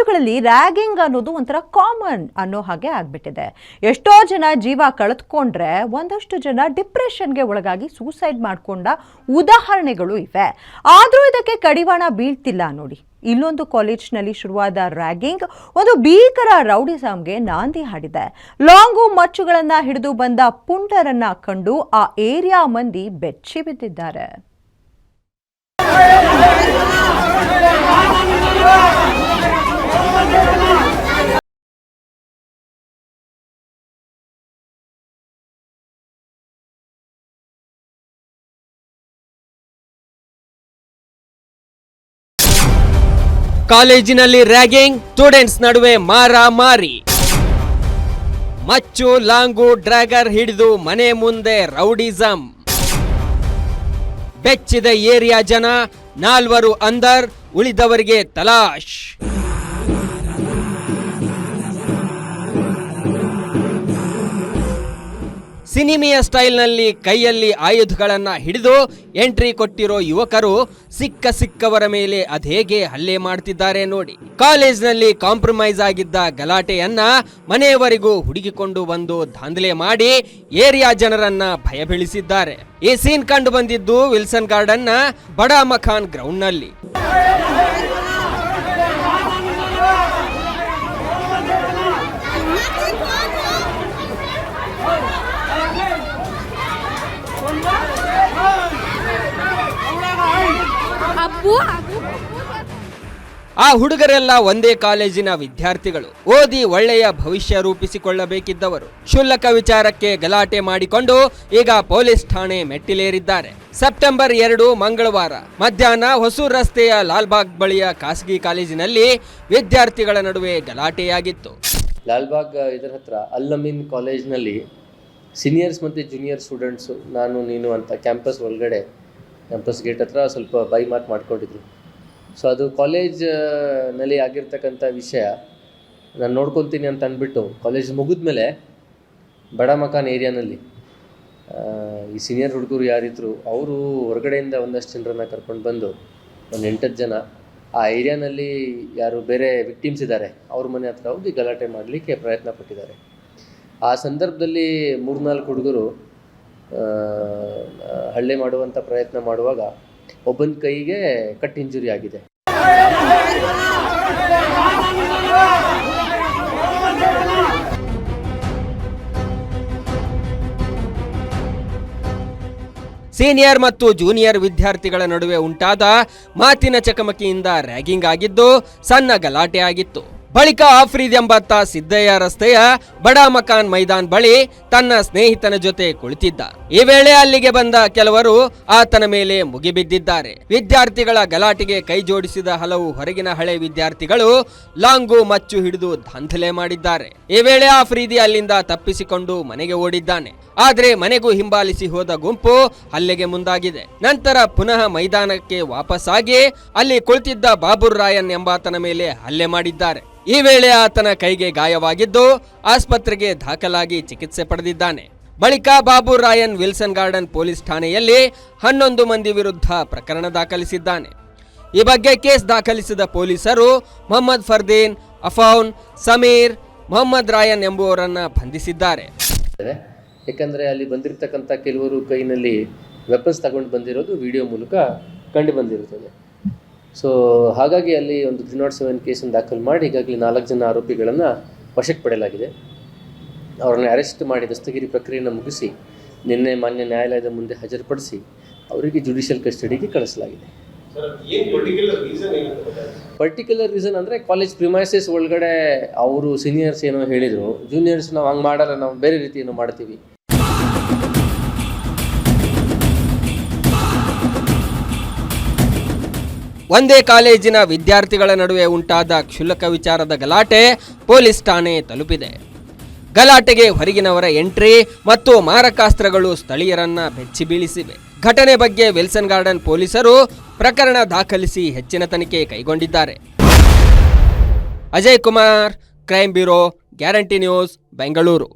ಕಾಲೇಜುಗಳಲ್ಲಿ ರ್ಯಾಗಿಂಗ್ ಅನ್ನೋದು ಒಂಥರ ಕಾಮನ್ ಅನ್ನೋ ಹಾಗೆ ಆಗ್ಬಿಟ್ಟಿದೆ. ಎಷ್ಟೋ ಜನ ಜೀವ ಕಳೆದುಕೊಂಡ್ರೆ ಒಂದಷ್ಟು ಜನ ಡಿಪ್ರೆಷನ್ಗೆ ಒಳಗಾಗಿ ಸೂಸೈಡ್ ಮಾಡಿಕೊಂಡ ಉದಾಹರಣೆಗಳು ಇವೆ. ಆದರೂ ಇದಕ್ಕೆ ಕಡಿವಾಣ ಬೀಳ್ತಿಲ್ಲ ನೋಡಿ. ಇಲ್ಲೊಂದು ಕಾಲೇಜಿನಲ್ಲಿ ಶುರುವಾದ ರ್ಯಾಗಿಂಗ್ ಒಂದು ಭೀಕರ ರೌಡಿಸಂಗೆ ನಾಂದಿ ಹಾಡಿದೆ. ಲಾಂಗು ಮಚ್ಚುಗಳನ್ನ ಹಿಡಿದು ಬಂದ ಪುಂಡರನ್ನ ಕಂಡು ಆ ಏರಿಯಾ ಮಂದಿ ಬೆಚ್ಚಿ ಬಿದ್ದಿದ್ದಾರೆ. ಕಾಲೇಜಿನಲ್ಲಿ ರ್ಯಾಗಿಂಗ್, ಸ್ಟೂಡೆಂಟ್ಸ್ ನಡುವೆ ಮಾರಾಮಾರಿ. ಮಚ್ಚು ಲಾಂಗು ಡ್ರ್ಯಾಗರ್ ಹಿಡಿದು ಮನೆ ಮುಂದೆ ರೌಡಿಸಂ. ಬೆಚ್ಚಿದ ಏರಿಯಾ ಜನ, 4 ಅಂದರ್, ಉಳಿದವರಿಗೆ ತಲಾಶ್. ಸಿನಿಮೆಯ ಸ್ಟೈಲ್ನಲ್ಲಿ ಕೈಯಲ್ಲಿ ಆಯುಧಗಳನ್ನ ಹಿಡಿದು ಎಂಟ್ರಿ ಕೊಟ್ಟಿರೋ ಯುವಕರು ಸಿಕ್ಕವರ ಮೇಲೆ ಅದೇಗೆ ಹಲ್ಲೆ ಮಾಡ್ತಿದ್ದಾರೆ ನೋಡಿ. ಕಾಲೇಜ್ನಲ್ಲಿ ಕಾಂಪ್ರಮೈಸ್ ಆಗಿದ್ದ ಗಲಾಟೆಯನ್ನ ಮನೆಯವರೆಗೂ ಹುಡುಕಿಕೊಂಡು ಬಂದು ದಾಂಧಲೆ ಮಾಡಿ ಏರಿಯಾ ಜನರನ್ನ ಭಯ ಬೀಳಿಸಿದ್ದಾರೆ. ಈ ಸೀನ್ ಕಂಡು ಬಂದಿದ್ದು ವಿಲ್ಸನ್ ಗಾರ್ಡನ್ನ ಬಡಾ ಮಖಾನ್ ಗ್ರೌಂಡ್ ನಲ್ಲಿ. ಆ ಹುಡುಗರೆಲ್ಲ ಒಂದೇ ಕಾಲೇಜಿನ ವಿದ್ಯಾರ್ಥಿಗಳು, ಓದಿ ಒಳ್ಳೆಯ ಭವಿಷ್ಯ ರೂಪಿಸಿಕೊಳ್ಳಬೇಕಿದ್ದವರು. ಕ್ಷುಲ್ಲಕ ವಿಚಾರಕ್ಕೆ ಗಲಾಟೆ ಮಾಡಿಕೊಂಡು ಈಗ ಪೊಲೀಸ್ ಠಾಣೆ ಮೆಟ್ಟಿಲೇರಿದ್ದಾರೆ. ಸೆಪ್ಟೆಂಬರ್ 2 ಮಂಗಳವಾರ ಮಧ್ಯಾಹ್ನ ಹೊಸೂರು ರಸ್ತೆಯ ಲಾಲ್ಬಾಗ್ ಬಳಿಯ ಖಾಸಗಿ ಕಾಲೇಜಿನಲ್ಲಿ ವಿದ್ಯಾರ್ಥಿಗಳ ನಡುವೆ ಗಲಾಟೆಯಾಗಿತ್ತು. ಲಾಲ್ಬಾಗ್ ಇದರ ಹತ್ರ ಅಲ್-ಅಮೀನ್ ಕಾಲೇಜ್ನಲ್ಲಿ ಸೀನಿಯರ್ಸ್ ಮತ್ತು ಜೂನಿಯರ್ ಸ್ಟೂಡೆಂಟ್ಸು ನಾನು ನೀನು ಅಂತ ಕ್ಯಾಂಪಸ್ ಒಳಗಡೆ, ಕ್ಯಾಂಪಸ್ ಗೇಟ್ ಹತ್ರ ಸ್ವಲ್ಪ ಬೈ ಮಾತು ಮಾಡ್ಕೊಂಡಿದ್ರು. ಸೊ ಅದು ಕಾಲೇಜ್ನಲ್ಲಿ ಆಗಿರ್ತಕ್ಕಂಥ ವಿಷಯ ನಾನು ನೋಡ್ಕೊತೀನಿ ಅಂತ ಅಂದ್ಬಿಟ್ಟು ಕಾಲೇಜ್ ಮುಗಿದ್ಮೇಲೆ ಬಡಾ ಮಕಾನ್ ಏರಿಯಾನಲ್ಲಿ ಈ ಸೀನಿಯರ್ ಹುಡುಗರು ಯಾರಿದ್ರು ಅವರು ಹೊರಗಡೆಯಿಂದ ಒಂದಷ್ಟು ಜನರನ್ನು ಕರ್ಕೊಂಡು ಬಂದು ಒಂದು 8-10 ಜನ ಆ ಏರಿಯಾನಲ್ಲಿ ಯಾರು ಬೇರೆ ವಿಕ್ಟಿಮ್ಸ್ ಇದ್ದಾರೆ ಅವ್ರ ಮನೆ ಹತ್ರ ಹೋಗಿ ಗಲಾಟೆ ಮಾಡಲಿಕ್ಕೆ ಪ್ರಯತ್ನ ಪಟ್ಟಿದ್ದಾರೆ. ಆ ಸಂದರ್ಭದಲ್ಲಿ 3-4 ಹುಡುಗರು ಹಲ್ಲೆ ಮಾಡುವಂಥ ಪ್ರಯತ್ನ ಮಾಡುವಾಗ ಒಬ್ಬನ ಕೈಗೆ ಕಟ್ ಇಂಜುರಿ ಆಗಿದೆ. ಸೀನಿಯರ್ ಮತ್ತು ಜೂನಿಯರ್ ವಿದ್ಯಾರ್ಥಿಗಳ ನಡುವೆ ಉಂಟಾದ ಮಾತಿನ ಚಕಮಕಿಯಿಂದ ರ್ಯಾಗಿಂಗ್ ಆಗಿದ್ದು ಸಣ್ಣ ಗಲಾಟೆ ಆಗಿತ್ತು. ಬಳಿಕ ಆಫ್ರೀದ್ ಎಂಬತ್ತ ಸಿದ್ದಯ್ಯ ರಸ್ತೆಯ ಬಡಾ ಮಕಾನ್ ಮೈದಾನ್ ಬಳಿ ತನ್ನ ಸ್ನೇಹಿತನ ಜೊತೆ ಕುಳಿತಿದ್ದ. ಈ ವೇಳೆ ಅಲ್ಲಿಗೆ ಬಂದ ಕೆಲವರು ಆತನ ಮೇಲೆ ಮುಗಿಬಿದ್ದಿದ್ದಾರೆ. ವಿದ್ಯಾರ್ಥಿಗಳ ಗಲಾಟೆಗೆ ಕೈ ಜೋಡಿಸಿದ ಹಲವು ಹೊರಗಿನ ಹಳೆ ವಿದ್ಯಾರ್ಥಿಗಳು ಲಾಂಗು ಮಚ್ಚು ಹಿಡಿದು ದಾಂಧಲೆ ಮಾಡಿದ್ದಾರೆ. ಈ ವೇಳೆ ಆಫ್ರೀದಿ ಅಲ್ಲಿಂದ ತಪ್ಪಿಸಿಕೊಂಡು ಮನೆಗೆ ಓಡಿದ್ದಾನೆ. ಆದ್ರೆ ಮನೆಗೂ ಹಿಂಬಾಲಿಸಿ ಹೋದ ಗುಂಪು ಹಲ್ಲೆಗೆ ಮುಂದಾಗಿದೆ. ನಂತರ ಪುನಃ ಮೈದಾನಕ್ಕೆ ವಾಪಸ್ಸಾಗಿ ಅಲ್ಲಿ ಕುಳಿತಿದ್ದ ಬಾಬುರ್ ರಾಯನ್ ಎಂಬಾತನ ಮೇಲೆ ಹಲ್ಲೆ ಮಾಡಿದ್ದಾರೆ. ಈ ವೇಳೆ ಆತನ ಕೈಗೆ ಗಾಯವಾಗಿದ್ದು ಆಸ್ಪತ್ರೆಗೆ ದಾಖಲಾಗಿ ಚಿಕಿತ್ಸೆ ಪಡೆದಿದ್ದಾನೆ. ಬಳಿಕ ಬಾಬುರ್ ರಾಯನ್ ವಿಲ್ಸನ್ ಗಾರ್ಡನ್ ಪೊಲೀಸ್ ಠಾಣೆಯಲ್ಲಿ 11 ಮಂದಿ ವಿರುದ್ಧ ಪ್ರಕರಣ ದಾಖಲಿಸಿದ್ದಾನೆ. ಈ ಬಗ್ಗೆ ಕೇಸ್ ದಾಖಲಿಸಿದ ಪೊಲೀಸರು ಮೊಹಮ್ಮದ್ ಫರ್ದೀನ್, ಅಫೌನ್, ಸಮೀರ್, ಮೊಹಮ್ಮದ್ ರಾಯನ್ ಎಂಬುವರನ್ನ ಬಂಧಿಸಿದ್ದಾರೆ. ಯಾಕಂದರೆ ಅಲ್ಲಿ ಬಂದಿರತಕ್ಕಂಥ ಕೆಲವರು ಕೈನಲ್ಲಿ ವೆಪನ್ಸ್ ತಗೊಂಡು ಬಂದಿರೋದು ವಿಡಿಯೋ ಮೂಲಕ ಕಂಡು ಬಂದಿರುತ್ತದೆ. ಸೊ ಹಾಗಾಗಿ ಅಲ್ಲಿ ಒಂದು 307 ಕೇಸನ್ನು ದಾಖಲು ಮಾಡಿ ಈಗಾಗಲೇ 4 ಜನ ಆರೋಪಿಗಳನ್ನು ವಶಕ್ಕೆ ಪಡೆಯಲಾಗಿದೆ. ಅವರನ್ನು ಅರೆಸ್ಟ್ ಮಾಡಿ ದಸ್ತಗಿರಿ ಪ್ರಕ್ರಿಯೆಯನ್ನು ಮುಗಿಸಿ ನಿನ್ನೆ ಮಾನ್ಯ ನ್ಯಾಯಾಲಯದ ಮುಂದೆ ಹಾಜರುಪಡಿಸಿ ಅವರಿಗೆ ಜುಡಿಷಿಯಲ್ ಕಸ್ಟಡಿಗೆ ಕಳಿಸಲಾಗಿದೆ. ಪರ್ಟಿಕ್ಯುಲರ್ ರೀಸನ್ ಅಂದರೆ ಕಾಲೇಜ್ ಪ್ರಿಮೈಸಸ್ ಒಳಗಡೆ ಅವರು ಸೀನಿಯರ್ಸ್ ಏನೋ ಹೇಳಿದರು, ಜೂನಿಯರ್ಸ್ ನಾವು ಹಂಗೆ ಮಾಡಲ್ಲ, ನಾವು ಬೇರೆ ರೀತಿ ಏನೋ ಮಾಡ್ತೀವಿ. ಒಂದೇ ಕಾಲೇಜಿನ ವಿದ್ಯಾರ್ಥಿಗಳ ನಡುವೆ ಉಂಟಾದ ಕ್ಷುಲ್ಲಕ ವಿಚಾರದ ಗಲಾಟೆ ಪೊಲೀಸ್ ಠಾಣೆ ತಲುಪಿದೆ. ಗಲಾಟೆಗೆ ಹೊರಗಿನವರ ಎಂಟ್ರಿ ಮತ್ತು ಮಾರಕಾಸ್ತ್ರಗಳು ಸ್ಥಳೀಯರನ್ನ ಬೆಚ್ಚಿ ಬೀಳಿಸಿವೆ. ಘಟನೆ ಬಗ್ಗೆ ವಿಲ್ಸನ್ ಗಾರ್ಡನ್ ಪೊಲೀಸರು ಪ್ರಕರಣ ದಾಖಲಿಸಿ ಹೆಚ್ಚಿನ ತನಿಖೆ ಕೈಗೊಂಡಿದ್ದಾರೆ. Ajay Kumar, crime bureau, guarantee news, Bengaluru.